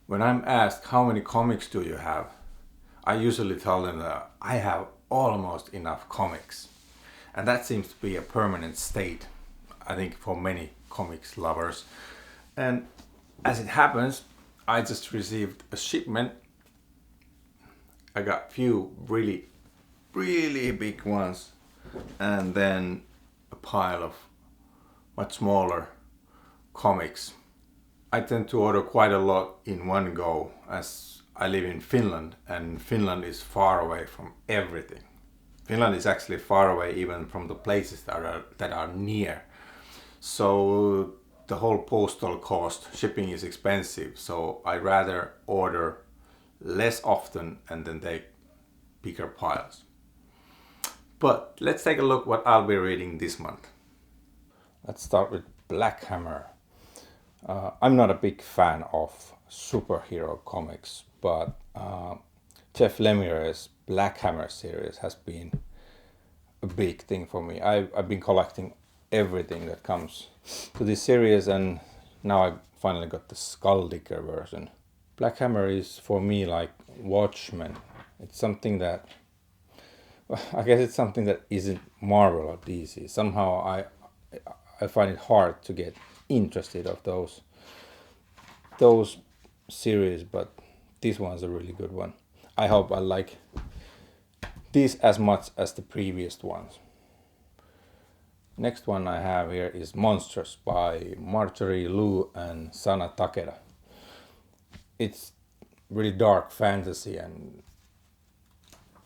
When I'm asked how many comics do you have, I usually tell them that I have almost enough comics. And that seems to be a permanent state, I think, for many comics lovers. And as it happens, I just received a shipment. I got few really big ones, and then a pile of much smaller comics. I tend to order quite a lot in one go, as I live in Finland, and Finland is far away from everything. Finland is actually far away even from the places that are near. So the whole postal cost, shipping is expensive, so I rather order less often and then take bigger piles. But let's take a look what I'll be reading this month. Let's start with Blackhammer. I'm not a big fan of superhero comics, but Jeff Lemire's Blackhammer series has been a big thing for me. I've been collecting everything that comes to this series, and now I finally got the Skulldigger version. Blackhammer is for me like Watchmen. It's something that, I guess it's something that isn't Marvel or DC. Somehow I find it hard to get interested of those series, but this one's a really good one. I hope I like this as much as the previous ones. Next one I have here is Monstrous by Marjorie Liu and Sana Takeda. It's really dark fantasy, and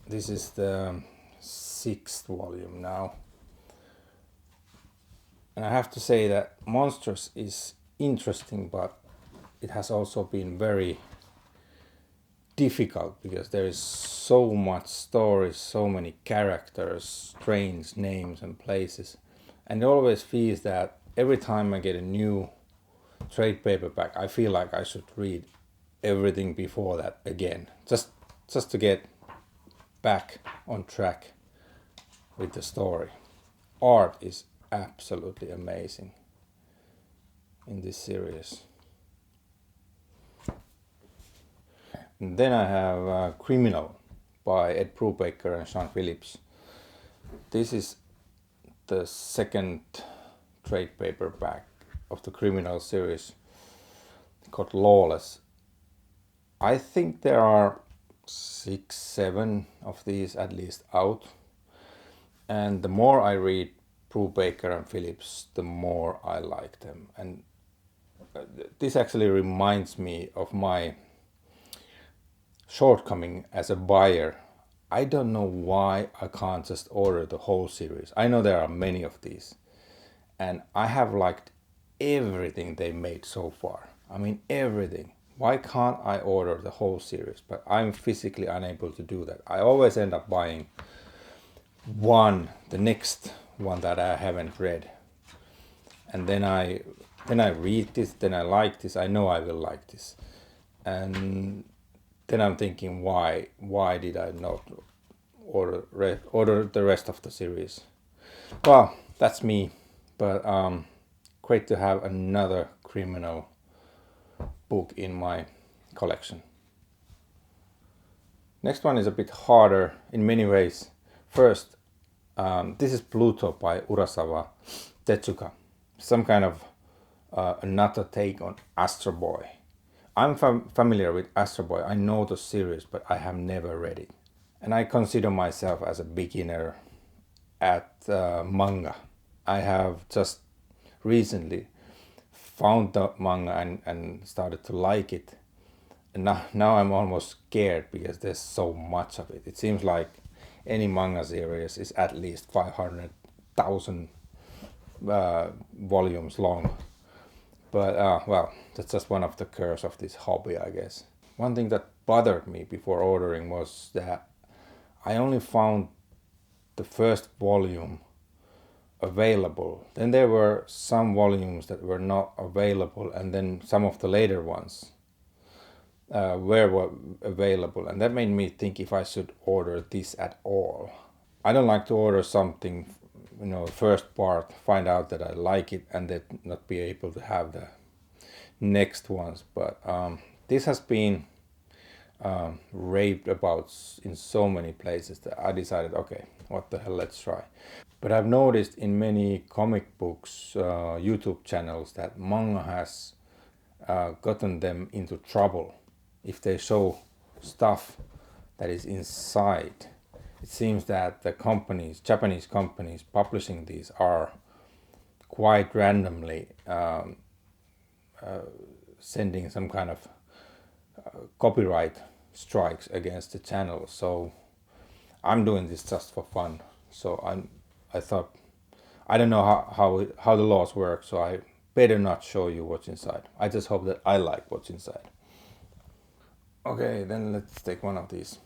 this is the 6th volume now. And I have to say that Monstrous is interesting, but it has also been very difficult because there is so much story, so many characters, strange names and places. And it always feels that every time I get a new trade paperback, I feel like I should read everything before that again, just to get back on track with the story. Art is absolutely amazing in this series. And then I have Criminal by Ed Brubaker and Sean Phillips. This is the 2nd trade paperback of the Criminal series, called Lawless. I think there are 6, 7 of these at least out. And the more I read Brubaker and Phillips, the more I like them. And this actually reminds me of my shortcoming as a buyer. I don't know why I can't just order the whole series. I know there are many of these, and I have liked everything they made so far. I mean, everything. Why can't I order the whole series? But I'm physically unable to do that. I always end up buying the next one that I haven't read, and then I read this, then I like this, I know I will like this, and then I'm thinking, why did I not order the rest of the series? Well, that's me, but great to have another Criminal book in my collection. Next one is a bit harder in many ways. First, this is Pluto by Urasawa Tezuka. Some kind of another take on Astro Boy. I'm familiar with Astro Boy. I know the series, but I have never read it. And I consider myself as a beginner at manga. I have just recently found the manga and started to like it. And now I'm almost scared because there's so much of it. It seems like any manga series is at least 500,000 volumes long. But well, that's just one of the curse of this hobby, I guess. One thing that bothered me before ordering was that I only found the first volume available. Then there were some volumes that were not available, and then some of the later ones were available, and that made me think if I should order this at all. I don't like to order something, first part, find out that I like it, and then not be able to have the next ones. But this has been raved about in so many places that I decided, okay, what the hell, let's try. But I've noticed in many comic books YouTube channels that manga has gotten them into trouble if they show stuff that is inside. It seems that the companies, Japanese companies publishing these, are quite randomly sending some kind of copyright strikes against the channel. So I'm doing this just for fun. So I thought, I don't know how the laws work, so I better not show you what's inside. I just hope that I like what's inside. Okay, then let's take one of these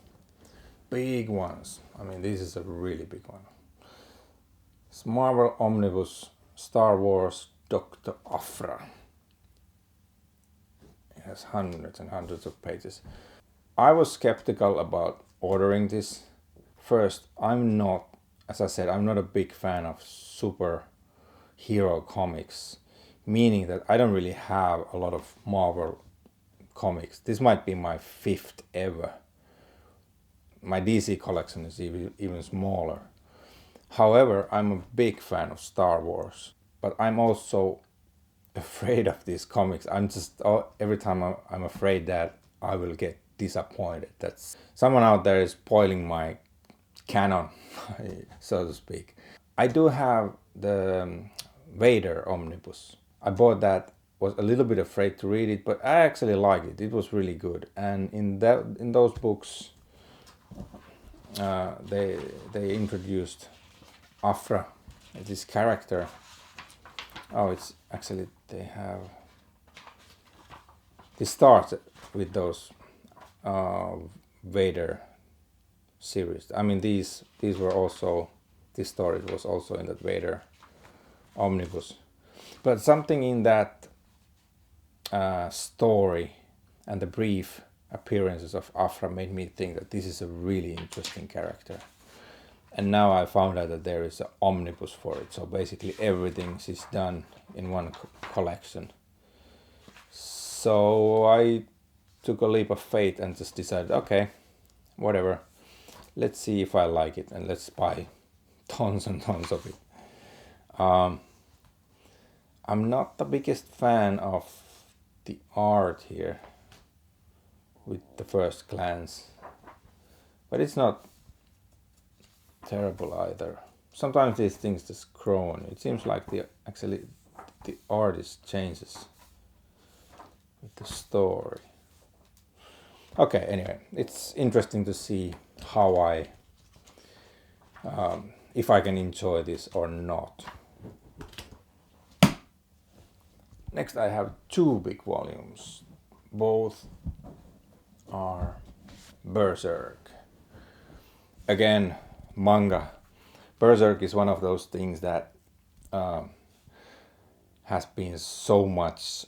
big ones. I mean, this is a really big one. It's Marvel Omnibus Star Wars Dr. Aphra. It has hundreds and hundreds of pages. I was skeptical about ordering this. First, as I said, I'm not a big fan of superhero comics, meaning that I don't really have a lot of Marvel comics. This might be my 5th ever. My DC collection is even smaller. However, I'm a big fan of Star Wars, but I'm also afraid of these comics. Every time I'm afraid that I will get disappointed. That's someone out there is spoiling my canon, so to speak. I do have the Vader Omnibus. I bought that, was a little bit afraid to read it, but I actually liked it. It was really good. And in those books, they introduced Aphra, this character. Oh, it's actually, this starts with those Vader series. I mean, these were also, this story was also in that Vader Omnibus. But something in that story and the brief appearances of Aphra made me think that this is a really interesting character. And now I found out that there is an omnibus for it. So basically everything is done in one collection. So I took a leap of faith and just decided, okay, whatever. Let's see if I like it, and let's buy tons and tons of it. I'm not the biggest fan of the art here with the first glance, but it's not terrible either. Sometimes these things just groan. It seems like the artist changes with the story. Okay, anyway, it's interesting to see how if I can enjoy this or not. Next I have 2 big volumes. Both are Berserk. Again, manga. Berserk is one of those things that has been so much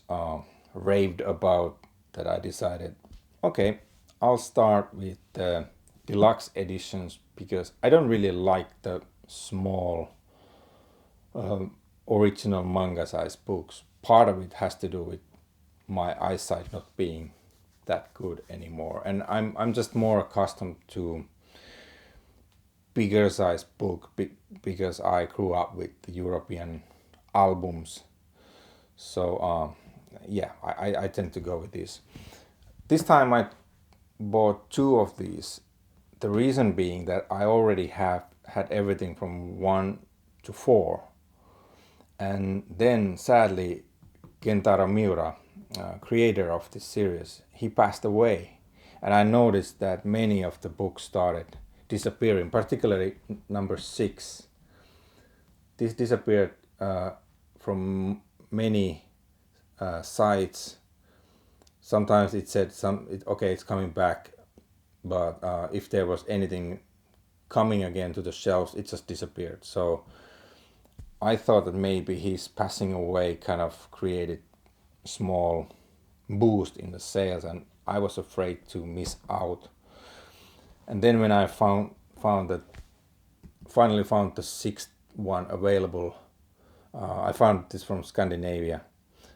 raved about that I decided, okay, I'll start with the deluxe editions because I don't really like the small original manga size books. Part of it has to do with my eyesight not being that good anymore, and I'm just more accustomed to bigger size book because I grew up with the European albums. So yeah, I tend to go with this. This time I bought 2 of these. The reason being that I already had everything from 1 to 4, and then sadly Kentaro Miura, creator of this series, he passed away, and I noticed that many of the books started disappearing, particularly number 6. This disappeared from many sites. Sometimes it said okay, it's coming back, but if there was anything coming again to the shelves, it just disappeared. So I thought that maybe his passing away kind of created small boost in the sales, and I was afraid to miss out. And then when I finally found the 6th one available, I found this from Scandinavia,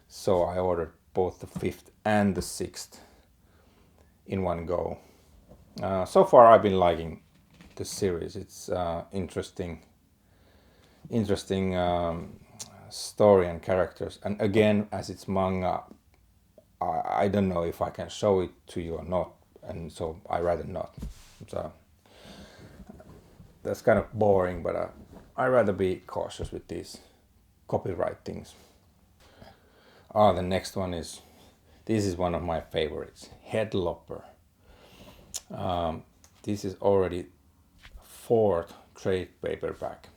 so I ordered both the 5th and the 6th. in one go. So far I've been liking the series. It's interesting story and characters, and again, as it's manga, I don't know if I can show it to you or not, and so I rather not. So that's kind of boring, but I rather be cautious with these copyright things. The next one is, this is one of my favorites, Headlopper. This is already fourth trade paperback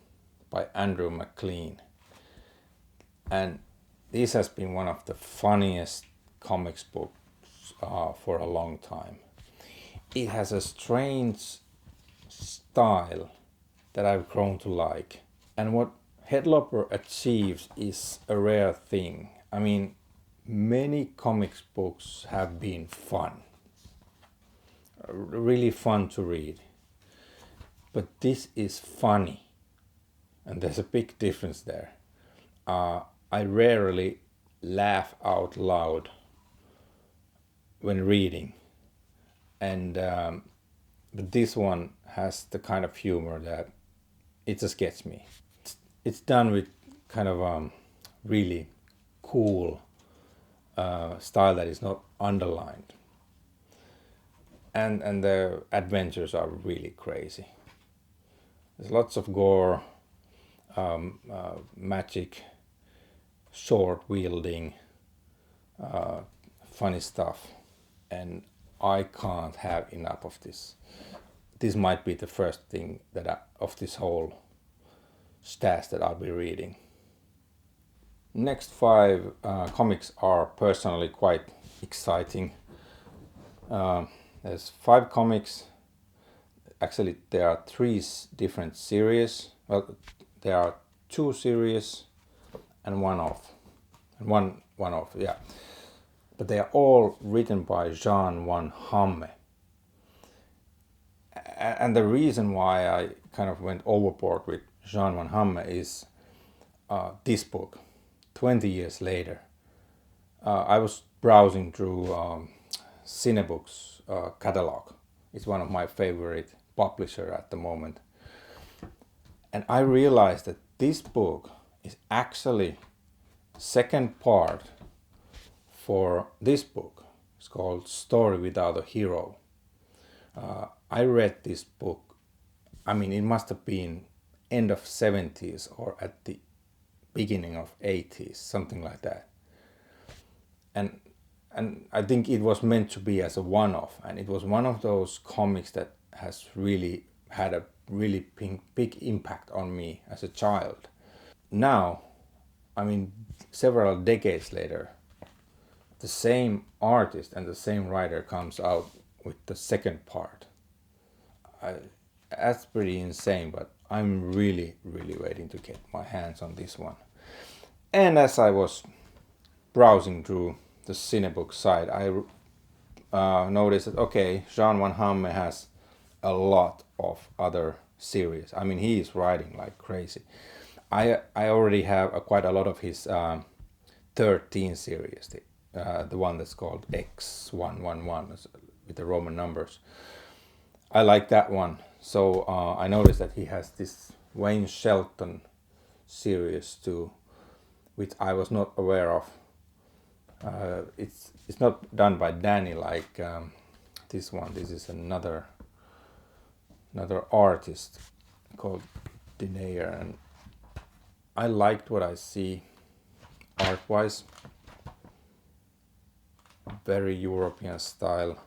by Andrew McLean, and this has been one of the funniest comics books for a long time. It has a strange style that I've grown to like, and what Headlopper achieves is a rare thing. I mean, many comics books have been fun, really fun to read, but this is funny, and there's a big difference there. I rarely laugh out loud when reading, and but this one has the kind of humor that it just gets me. It's done with kind of really cool style that is not underlined, and the adventures are really crazy. There's lots of gore, magic, sword wielding, funny stuff, and I can't have enough of this. This might be the first thing that of this whole stash that I'll be reading. Next 5 comics are personally quite exciting. There's 5 comics. Actually, there are 3 different series. Well, there are 2 series and one off. And one off, yeah. But they are all written by Jan van Hamme. And the reason why I kind of went overboard with Jan van Hamme is this book, 20 years later. I was browsing through Cinebooks catalog. It's one of my favorite publisher at the moment. And I realized that this book is actually second part for this book. It's called Story Without a Hero. I read this book, I mean, it must have been end of 70s or at the beginning of 80s, something like that. And I think it was meant to be as a one-off, and it was one of those comics that has really had a really big impact on me as a child. Now, I mean, several decades later, the same artist and the same writer comes out with the second part. That's pretty insane, but I'm really waiting to get my hands on this one. And as I was browsing through the Cinebook site, I noticed that, okay, Jan van Hamme has a lot of other series. I mean, he is writing like crazy. I already have quite a lot of his 13 series, the one that's called X111 with the Roman numbers. I like that one. So I noticed that he has this Wayne Shelton series too, which I was not aware of. It's not done by Danny like this one. This is another artist called Denayer, and I liked what I see art-wise. Very European style.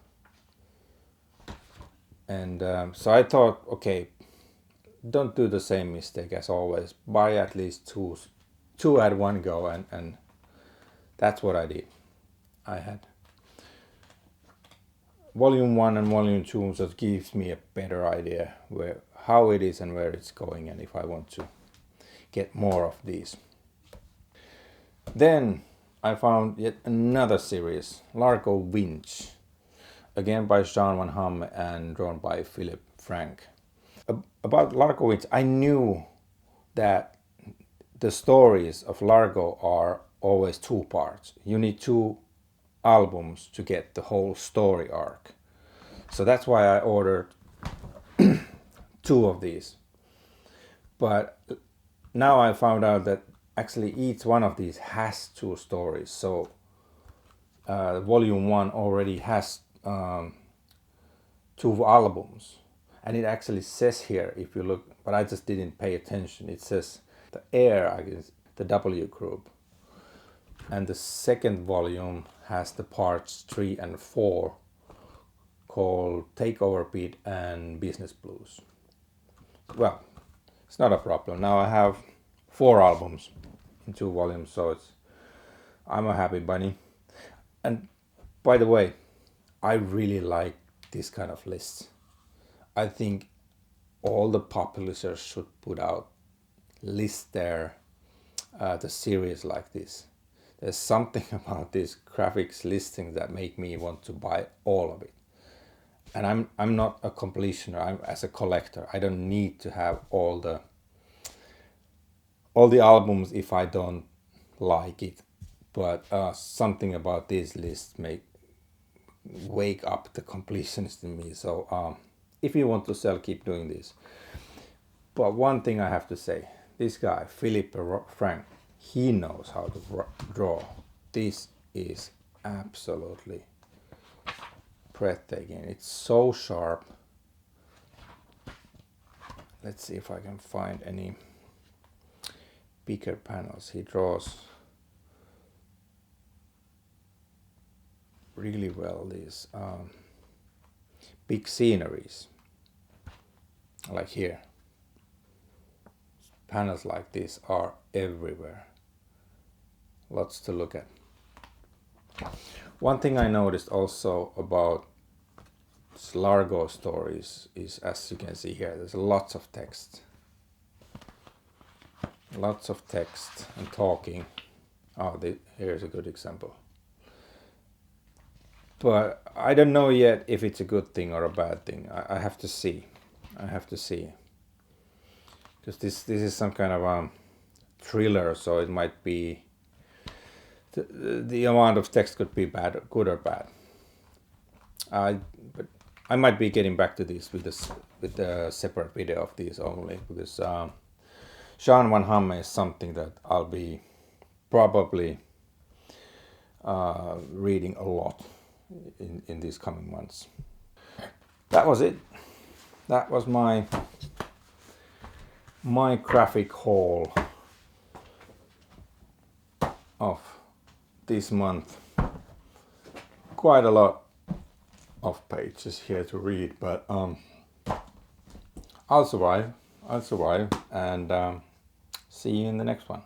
And so I thought, okay, don't do the same mistake as always. Buy at least two at one go, and that's what I did. I had volume 1 and volume 2, so it gives me a better idea how it is and where it's going, and if I want to get more of these. Then I found yet another series, Largo Winch, again by Jan van Hamme and drawn by Philip Frank. About Largo Winch, I knew that the stories of Largo are always 2 parts. You need 2 albums to get the whole story arc. So that's why I ordered 2 of these. But now I found out that actually each one of these has 2 stories. So volume 1 already has 2 albums. And it actually says here, if you look, but I just didn't pay attention. It says the Air, I guess, the W group. And the second volume has the parts 3 and 4 called Takeover Beat and Business Blues. Well, it's not a problem. Now I have 4 albums in 2 volumes, so I'm a happy bunny. And by the way, I really like this kind of lists. I think all the publishers should put out lists there, the series like this. There's something about these graphics listings that make me want to buy all of it. And I'm not a completioner. I'm as a collector. I don't need to have all the albums if I don't like it. But something about these lists make wake up the completionist in me. So if you want to sell, keep doing this. But one thing I have to say, this guy Philippe Frank, he knows how to draw. This is absolutely breathtaking. It's so sharp. Let's see if I can find any bigger panels. He draws really well these big sceneries, like here. Panels like this are everywhere. Lots to look at. One thing I noticed also about Largo stories is, as you can see here, there's lots of text. Lots of text and talking. Oh, here's a good example. But I don't know yet if it's a good thing or a bad thing. I have to see. Because this is some kind of thriller, so it might be the amount of text could be bad, good or bad. But I might be getting back to this with a separate video of these only, because Sean Van Hamme is something that I'll be probably reading a lot in these coming months. That was it. That was my graphic haul of this month. Quite a lot of pages here to read, but I'll survive, and see you in the next one.